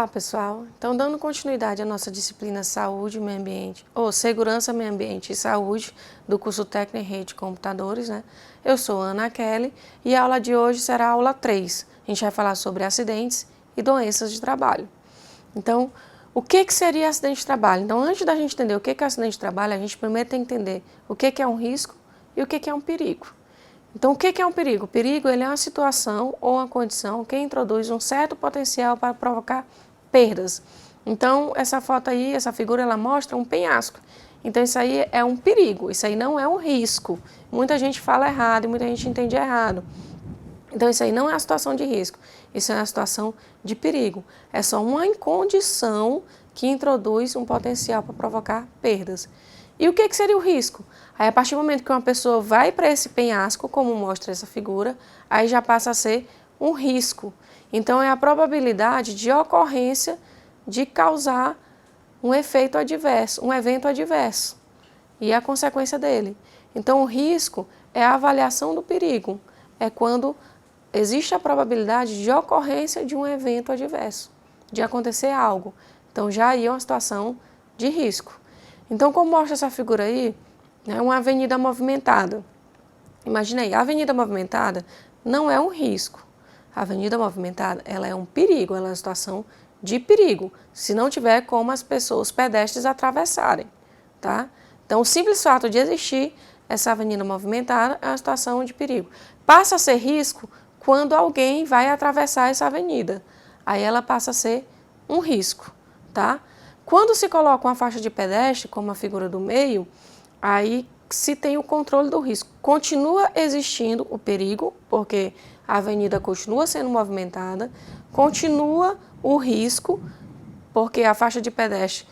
Olá, pessoal. Então, dando continuidade à nossa disciplina Saúde, Meio Ambiente, ou Segurança, Meio Ambiente e Saúde, do curso Técnico em Rede de Computadores, né? Eu sou Ana Kelly e a aula de hoje será a aula 3. A gente vai falar sobre acidentes e doenças de trabalho. Então, o que seria acidente de trabalho? Então, antes da gente entender o que é acidente de trabalho, a gente primeiro tem que entender o que é um risco e o que é um perigo. Então, o que é um perigo? O perigo ele é uma situação ou uma condição que introduz um certo potencial para provocar perdas. Então, essa foto aí, essa figura, ela mostra um penhasco. Então, isso aí é um perigo, isso aí não é um risco. Muita gente fala errado e muita gente entende errado. Então, isso aí não é uma situação de risco, isso é uma situação de perigo. É só uma condição que introduz um potencial para provocar perdas. E o que seria o risco? Aí, a partir do momento que uma pessoa vai para esse penhasco, como mostra essa figura, aí já passa a ser um risco. Então, é a probabilidade de ocorrência de causar um efeito adverso, um evento adverso, e a consequência dele. Então, o risco é a avaliação do perigo, é quando existe a probabilidade de ocorrência de um evento adverso, de acontecer algo. Então, já aí é uma situação de risco. Então, como mostra essa figura aí, é uma avenida movimentada. Imagina aí, a avenida movimentada não é um risco. A avenida movimentada, ela é um perigo, ela é uma situação de perigo, se não tiver como as pessoas, os pedestres atravessarem, tá? Então, o simples fato de existir essa avenida movimentada é uma situação de perigo. Passa a ser risco quando alguém vai atravessar essa avenida. Aí ela passa a ser um risco, tá? Quando se coloca uma faixa de pedestre, como a figura do meio, aí se tem o controle do risco. Continua existindo o perigo, porque a avenida continua sendo movimentada, continua o risco, porque a faixa de pedestre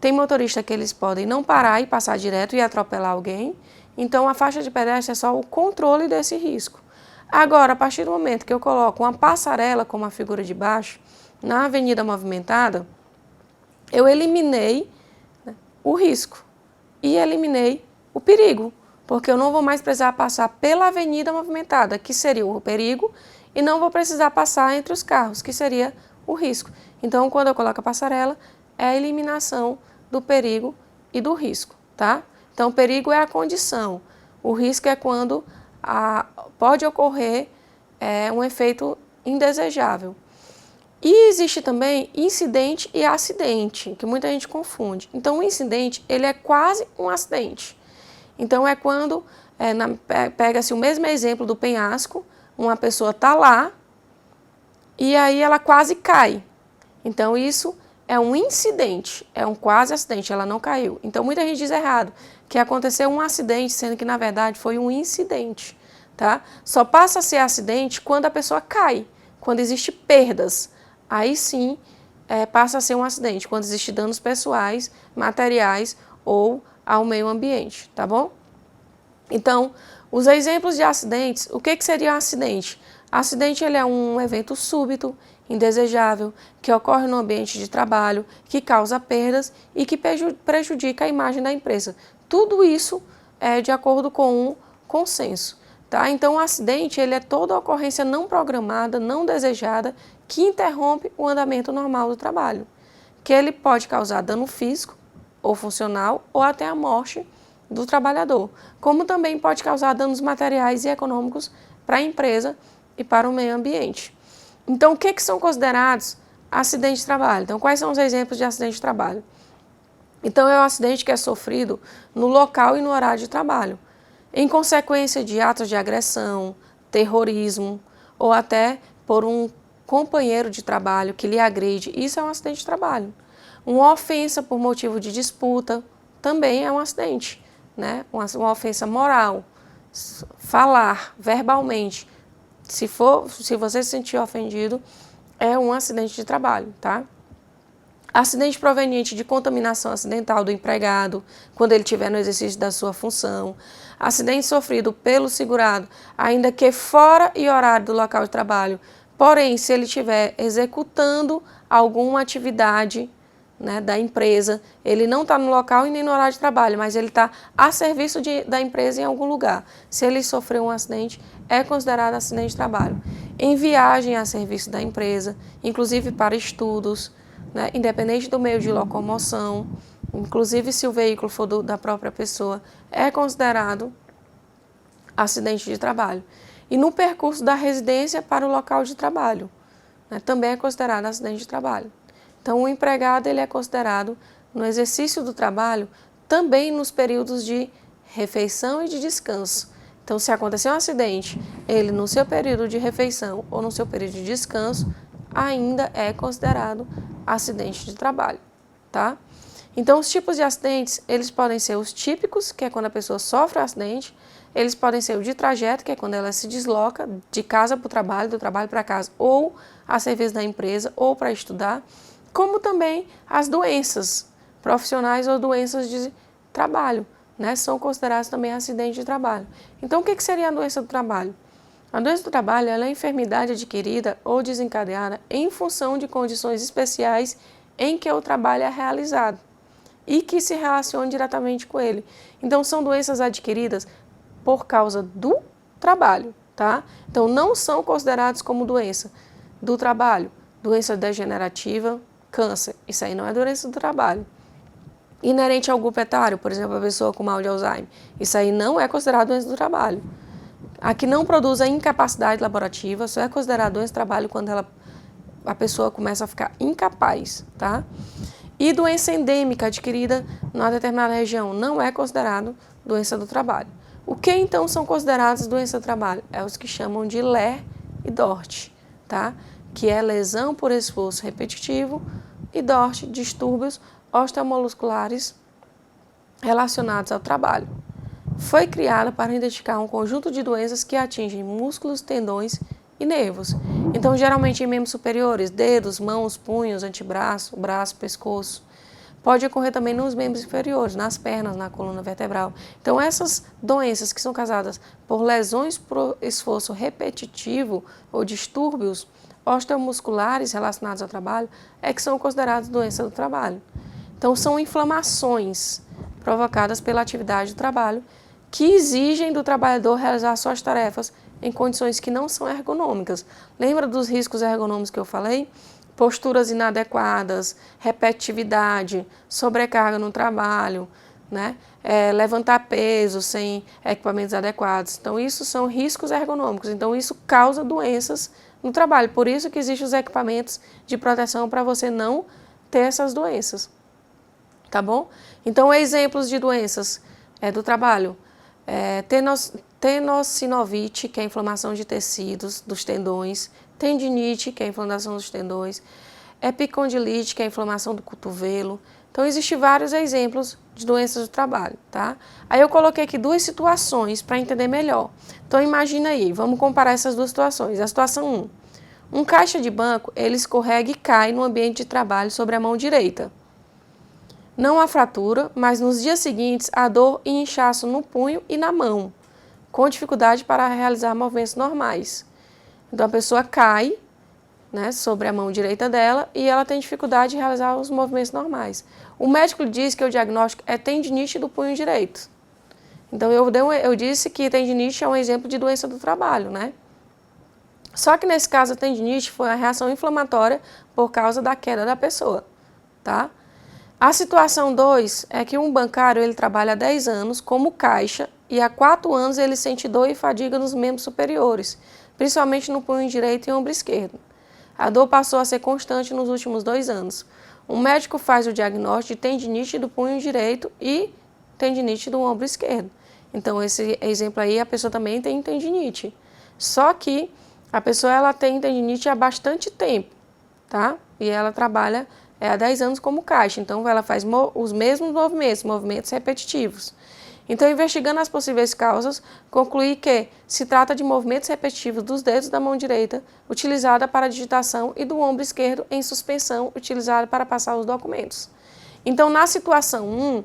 tem motorista que eles podem não parar e passar direto e atropelar alguém. Então, a faixa de pedestre é só o controle desse risco. Agora, a partir do momento que eu coloco uma passarela, como a figura de baixo, na avenida movimentada, eu eliminei, né, o risco e eliminei o perigo, porque eu não vou mais precisar passar pela avenida movimentada, que seria o perigo, e não vou precisar passar entre os carros, que seria o risco. Então, quando eu coloco a passarela, é a eliminação do perigo e do risco, tá? Então, o perigo é a condição, o risco é quando pode ocorrer um efeito indesejável. E existe também incidente e acidente, que muita gente confunde. Então, o incidente, ele é quase um acidente. Então, é quando, pega-se o mesmo exemplo do penhasco, uma pessoa está lá e aí ela quase cai. Então, isso é um incidente, é um quase acidente, ela não caiu. Então, muita gente diz errado, que aconteceu um acidente, sendo que, na verdade, foi um incidente, tá? Só passa a ser acidente quando a pessoa cai, quando existe perdas. Aí sim, passa a ser um acidente, quando existem danos pessoais, materiais ou ao meio ambiente, tá bom? Então, os exemplos de acidentes, o que seria um acidente? Acidente ele é um evento súbito, indesejável, que ocorre no ambiente de trabalho, que causa perdas e que prejudica a imagem da empresa. Tudo isso é de acordo com um consenso. Tá? Então, o acidente ele é toda ocorrência não programada, não desejada, que interrompe o andamento normal do trabalho, que ele pode causar dano físico ou funcional ou até a morte do trabalhador, como também pode causar danos materiais e econômicos para a empresa e para o meio ambiente. Então, o que são considerados acidentes de trabalho? Então, quais são os exemplos de acidente de trabalho? Então, é o acidente que é sofrido no local e no horário de trabalho, em consequência de atos de agressão, terrorismo ou até por um companheiro de trabalho que lhe agride. Isso é um acidente de trabalho. Uma ofensa por motivo de disputa também é um acidente, né? Uma ofensa moral. Falar verbalmente, se você se sentir ofendido, é um acidente de trabalho, tá? Acidente proveniente de contaminação acidental do empregado, quando ele estiver no exercício da sua função. Acidente sofrido pelo segurado, ainda que fora e horário do local de trabalho. Porém, se ele estiver executando alguma atividade, né, da empresa, ele não está no local e nem no horário de trabalho, mas ele está a serviço da empresa em algum lugar. Se ele sofreu um acidente, é considerado acidente de trabalho. Em viagem a serviço da empresa, inclusive para estudos, né, independente do meio de locomoção, inclusive se o veículo for da própria pessoa, é considerado acidente de trabalho. E no percurso da residência para o local de trabalho, né, também é considerado acidente de trabalho. Então, o empregado ele é considerado no exercício do trabalho também nos períodos de refeição e de descanso. Então, se acontecer um acidente, ele no seu período de refeição ou no seu período de descanso, ainda é considerado acidente de trabalho, tá? Então, os tipos de acidentes, eles podem ser os típicos, que é quando a pessoa sofre um acidente, eles podem ser o de trajeto, que é quando ela se desloca de casa para o trabalho, do trabalho para casa, ou a serviço da empresa, ou para estudar, como também as doenças profissionais ou doenças de trabalho, né? São consideradas também acidente de trabalho. Então, o que seria a doença do trabalho? A doença do trabalho ela é a enfermidade adquirida ou desencadeada em função de condições especiais em que o trabalho é realizado e que se relacionam diretamente com ele. Então, são doenças adquiridas por causa do trabalho, tá? Então, não são considerados como doença do trabalho, doença degenerativa, câncer, isso aí não é doença do trabalho. Inerente ao grupo etário, por exemplo, a pessoa com mal de Alzheimer, isso aí não é considerado doença do trabalho. A que não produz a incapacidade laborativa só é considerado doença do trabalho quando a pessoa começa a ficar incapaz, tá? E doença endêmica adquirida numa determinada região não é considerado doença do trabalho. O que então são consideradas doenças do trabalho? É os que chamam de LER e DORT, tá? Que é lesão por esforço repetitivo e DORT, distúrbios osteomusculares relacionados ao trabalho. Foi criada para identificar um conjunto de doenças que atingem músculos, tendões e nervos. Então, geralmente em membros superiores, dedos, mãos, punhos, antebraço, braço, pescoço. Pode ocorrer também nos membros inferiores, nas pernas, na coluna vertebral. Então, essas doenças que são causadas por lesões por esforço repetitivo ou distúrbios osteomusculares relacionados ao trabalho é que são consideradas doenças do trabalho. Então, são inflamações provocadas pela atividade do trabalho que exigem do trabalhador realizar suas tarefas em condições que não são ergonômicas. Lembra dos riscos ergonômicos que eu falei? Posturas inadequadas, repetitividade, sobrecarga no trabalho, né? Levantar peso sem equipamentos adequados. Então, isso são riscos ergonômicos. Então, isso causa doenças no trabalho. Por isso que existem os equipamentos de proteção para você não ter essas doenças. Tá bom? Então, exemplos de doenças do trabalho. Tenossinovite, que é a inflamação de tecidos, dos tendões. Tendinite, que é a inflamação dos tendões. Epicondilite, que é a inflamação do cotovelo. Então, existem vários exemplos de doenças do trabalho, tá? Aí eu coloquei aqui duas situações para entender melhor. Então, imagina aí, vamos comparar essas duas situações. A situação 1. Um caixa de banco, ele escorrega e cai no ambiente de trabalho sobre a mão direita. Não há fratura, mas nos dias seguintes há dor e inchaço no punho e na mão, com dificuldade para realizar movimentos normais. Então a pessoa cai, né, sobre a mão direita dela e ela tem dificuldade de realizar os movimentos normais. O médico diz que o diagnóstico é tendinite do punho direito. Então eu disse que tendinite é um exemplo de doença do trabalho, né? Só que nesse caso a tendinite foi a reação inflamatória por causa da queda da pessoa, tá? A situação 2 é que um bancário ele trabalha há 10 anos como caixa e há 4 anos ele sente dor e fadiga nos membros superiores, principalmente no punho direito e ombro esquerdo. A dor passou a ser constante nos últimos 2 anos. Um médico faz o diagnóstico de tendinite do punho direito e tendinite do ombro esquerdo. Então, esse exemplo aí, a pessoa também tem tendinite. Só que a pessoa ela tem tendinite há bastante tempo, tá? E ela trabalha há 10 anos como caixa, então ela faz os mesmos movimentos repetitivos. Então, investigando as possíveis causas, concluí que se trata de movimentos repetitivos dos dedos da mão direita, utilizada para a digitação, e do ombro esquerdo em suspensão, utilizada para passar os documentos. Então, na situação 1,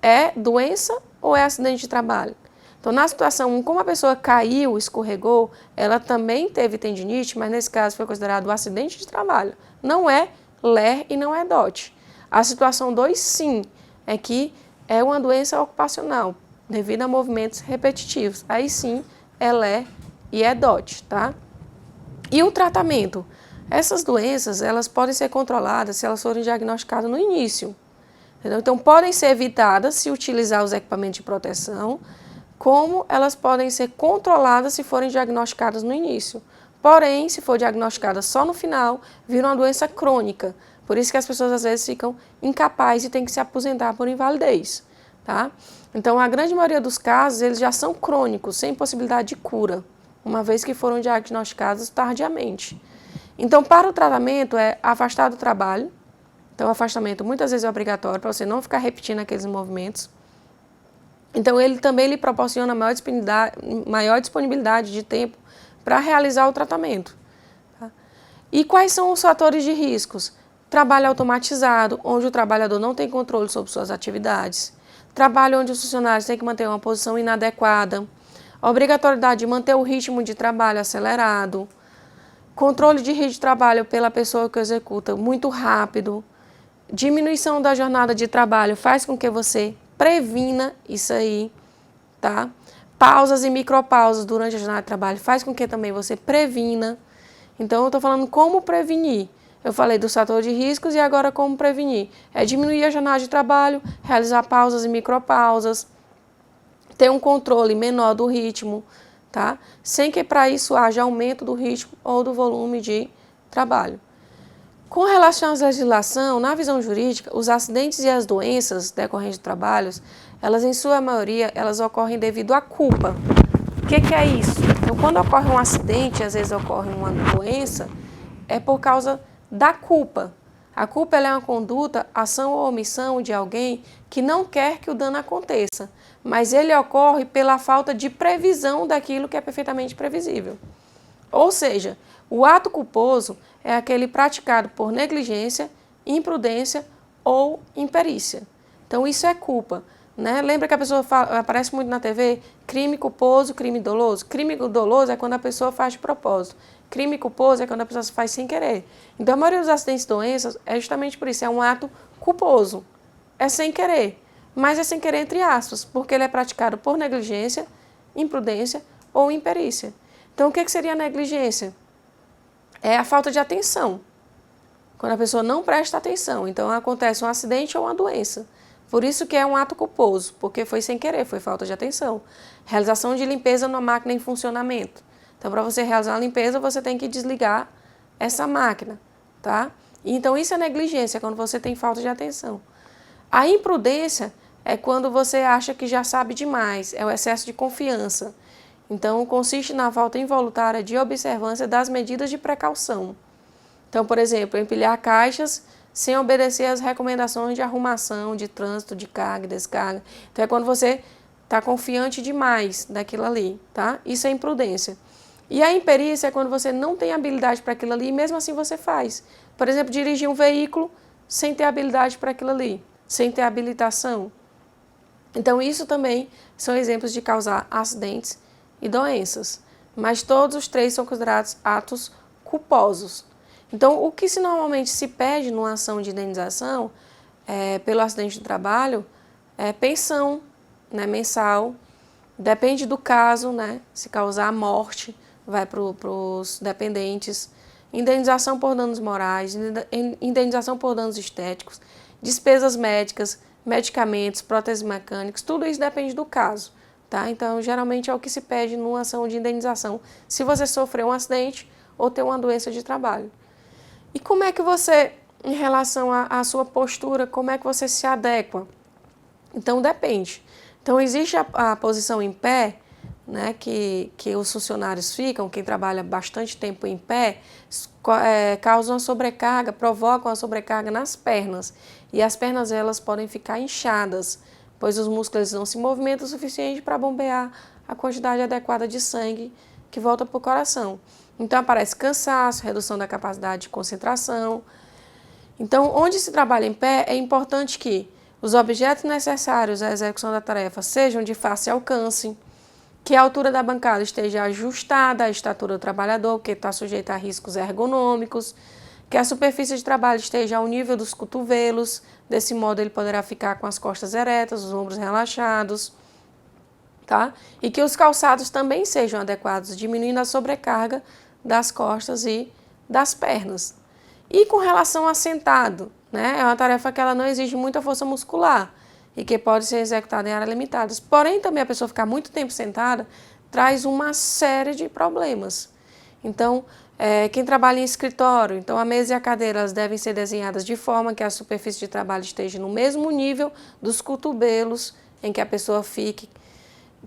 é doença ou é acidente de trabalho? Então, na situação 1, como a pessoa caiu, escorregou, ela também teve tendinite, mas nesse caso foi considerado um acidente de trabalho. Não é LER e não é DOT. A situação 2, sim, é que é uma doença ocupacional, devido a movimentos repetitivos. Aí sim, é LER e é DOT, tá? E o tratamento? Essas doenças, elas podem ser controladas se elas forem diagnosticadas no início. Entendeu? Então, podem ser evitadas se utilizar os equipamentos de proteção, como elas podem ser controladas se forem diagnosticadas no início. Porém, se for diagnosticada só no final, vira uma doença crônica. Por isso que as pessoas às vezes ficam incapazes e têm que se aposentar por invalidez. Tá? Então, a grande maioria dos casos, eles já são crônicos, sem possibilidade de cura, uma vez que foram diagnosticados tardiamente. Então, para o tratamento é afastar do trabalho. Então, o afastamento muitas vezes é obrigatório para você não ficar repetindo aqueles movimentos. Então, ele também lhe proporciona maior disponibilidade de tempo para realizar o tratamento. Tá? E quais são os fatores de riscos? Trabalho automatizado, onde o trabalhador não tem controle sobre suas atividades. Trabalho onde os funcionários têm que manter uma posição inadequada. Obrigatoriedade de manter o ritmo de trabalho acelerado. Controle de ritmo de trabalho pela pessoa que executa muito rápido. Diminuição da jornada de trabalho faz com que você previna isso aí, tá? Pausas e micropausas durante a jornada de trabalho faz com que também você previna. Então, eu estou falando como prevenir. Eu falei dos fatores de riscos e agora como prevenir. É diminuir a jornada de trabalho, realizar pausas e micropausas, ter um controle menor do ritmo, tá? Sem que para isso haja aumento do ritmo ou do volume de trabalho. Com relação à legislação, na visão jurídica, os acidentes e as doenças decorrentes de trabalhos, elas em sua maioria, elas ocorrem devido à culpa. O que é isso? Então, quando ocorre um acidente, às vezes ocorre uma doença, é por causa da culpa. A culpa é uma conduta, ação ou omissão de alguém que não quer que o dano aconteça, mas ele ocorre pela falta de previsão daquilo que é perfeitamente previsível. Ou seja, o ato culposo é aquele praticado por negligência, imprudência ou imperícia. Então, isso é culpa. Né? Lembra que a pessoa aparece muito na TV? Crime culposo, crime doloso. Crime doloso é quando a pessoa faz de propósito. Crime culposo é quando a pessoa faz sem querer. Então, a maioria dos acidentes e doenças é justamente por isso. É um ato culposo. É sem querer. Mas é sem querer entre aspas, porque ele é praticado por negligência, imprudência ou imperícia. Então, o que seria a negligência? É a falta de atenção. Quando a pessoa não presta atenção. Então, acontece um acidente ou uma doença. Por isso que é um ato culposo, porque foi sem querer, foi falta de atenção. Realização de limpeza numa máquina em funcionamento. Então, para você realizar a limpeza, você tem que desligar essa máquina, tá? Então, isso é negligência, quando você tem falta de atenção. A imprudência é quando você acha que já sabe demais, é o excesso de confiança. Então, consiste na falta involuntária de observância das medidas de precaução. Então, por exemplo, empilhar caixas sem obedecer às recomendações de arrumação, de trânsito, de carga e descarga. Então, é quando você está confiante demais daquilo ali, tá? Isso é imprudência. E a imperícia é quando você não tem habilidade para aquilo ali e mesmo assim você faz. Por exemplo, dirigir um veículo sem ter habilidade para aquilo ali, sem ter habilitação. Então, isso também são exemplos de causar acidentes e doenças, mas todos os três são considerados atos culposos. Então, o que normalmente se pede numa ação de indenização pelo acidente de trabalho é pensão, né, mensal, depende do caso, né, se causar morte, vai para os dependentes, indenização por danos morais, indenização por danos estéticos, despesas médicas, medicamentos, próteses mecânicas, tudo isso depende do caso. Tá? Então, geralmente é o que se pede numa ação de indenização, se você sofreu um acidente ou tem uma doença de trabalho. E como é que você, em relação à sua postura, como é que você se adequa? Então, depende. Então, existe a posição em pé, né, que os funcionários ficam, quem trabalha bastante tempo em pé, causa uma sobrecarga, provoca uma sobrecarga nas pernas. E as pernas, elas podem ficar inchadas, pois os músculos não se movimentam o suficiente para bombear a quantidade adequada de sangue que volta para o coração. Então, aparece cansaço, redução da capacidade de concentração. Então, onde se trabalha em pé, é importante que os objetos necessários à execução da tarefa sejam de fácil alcance, que a altura da bancada esteja ajustada à estatura do trabalhador, que está sujeito a riscos ergonômicos, que a superfície de trabalho esteja ao nível dos cotovelos, desse modo ele poderá ficar com as costas eretas, os ombros relaxados, tá? E que os calçados também sejam adequados, diminuindo a sobrecarga das costas e das pernas. E com relação a sentado, né, é uma tarefa que ela não exige muita força muscular e que pode ser executada em áreas limitadas. Porém, também a pessoa ficar muito tempo sentada traz uma série de problemas. Então, quem trabalha em escritório, então a mesa e a cadeira elas devem ser desenhadas de forma que a superfície de trabalho esteja no mesmo nível dos cotovelos, em que a pessoa fique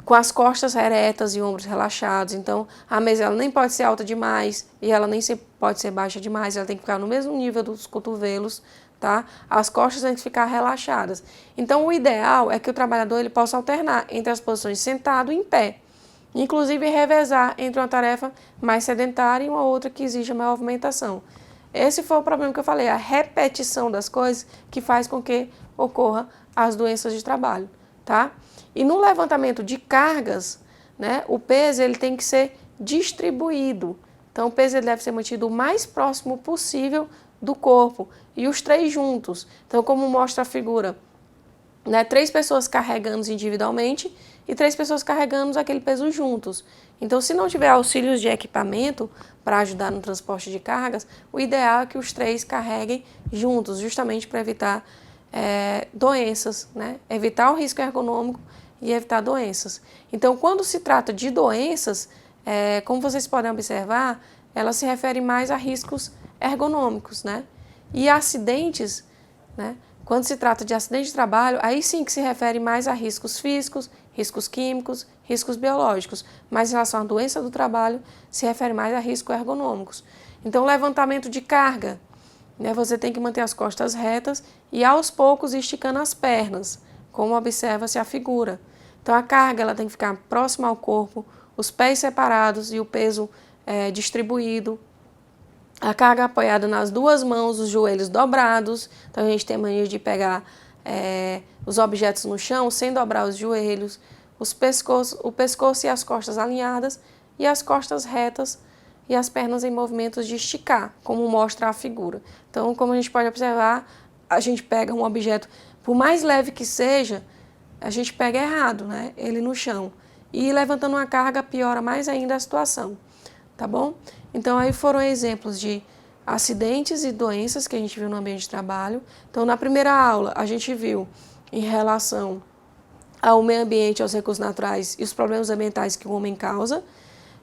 com as costas eretas e ombros relaxados. Então, a mesa ela nem pode ser alta demais e ela nem pode ser baixa demais, ela tem que ficar no mesmo nível dos cotovelos, tá? As costas têm que ficar relaxadas. Então, o ideal é que o trabalhador ele possa alternar entre as posições sentado e em pé, inclusive revezar entre uma tarefa mais sedentária e uma outra que exija maior movimentação. Esse foi o problema que eu falei, a repetição das coisas que faz com que ocorra as doenças de trabalho, tá? E no levantamento de cargas, né, o peso ele tem que ser distribuído. Então, o peso ele deve ser mantido o mais próximo possível do corpo e os três juntos. Então, como mostra a figura, né, 3 pessoas carregando individualmente e 3 pessoas carregando aquele peso juntos. Então, se não tiver auxílios de equipamento para ajudar no transporte de cargas, o ideal é que os 3 carreguem juntos, justamente para evitar doenças, né? Evitar o risco ergonômico e evitar doenças. Então, quando se trata de doenças, como vocês podem observar, ela se refere mais a riscos ergonômicos, né? E acidentes, né? Quando se trata de acidente de trabalho, aí sim que se refere mais a riscos físicos, riscos químicos, riscos biológicos. Mas em relação à doença do trabalho, se refere mais a riscos ergonômicos. Então, levantamento de carga, né, você tem que manter as costas retas e aos poucos esticando as pernas, como observa-se a figura. Então, a carga ela tem que ficar próxima ao corpo, os pés separados e o peso distribuído. A carga apoiada nas 2 mãos, os joelhos dobrados. Então, a gente tem mania de pegar os objetos no chão sem dobrar os joelhos, o pescoço e as costas alinhadas e as costas retas e as pernas em movimentos de esticar, como mostra a figura. Então, como a gente pode observar, a gente pega um objeto, por mais leve que seja, a gente pega errado, né? Ele no chão. E levantando uma carga piora mais ainda a situação, tá bom? Então, aí foram exemplos de acidentes e doenças que a gente viu no ambiente de trabalho. Então, na primeira aula, a gente viu em relação ao meio ambiente, aos recursos naturais e os problemas ambientais que o homem causa.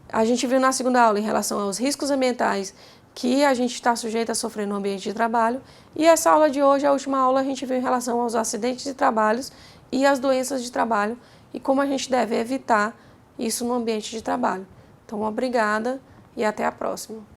A gente viu na segunda aula em relação aos riscos ambientais que a gente está sujeito a sofrer no ambiente de trabalho. E essa aula de hoje, a última aula, a gente viu em relação aos acidentes de trabalho e as doenças de trabalho e como a gente deve evitar isso no ambiente de trabalho. Então, obrigada e até a próxima.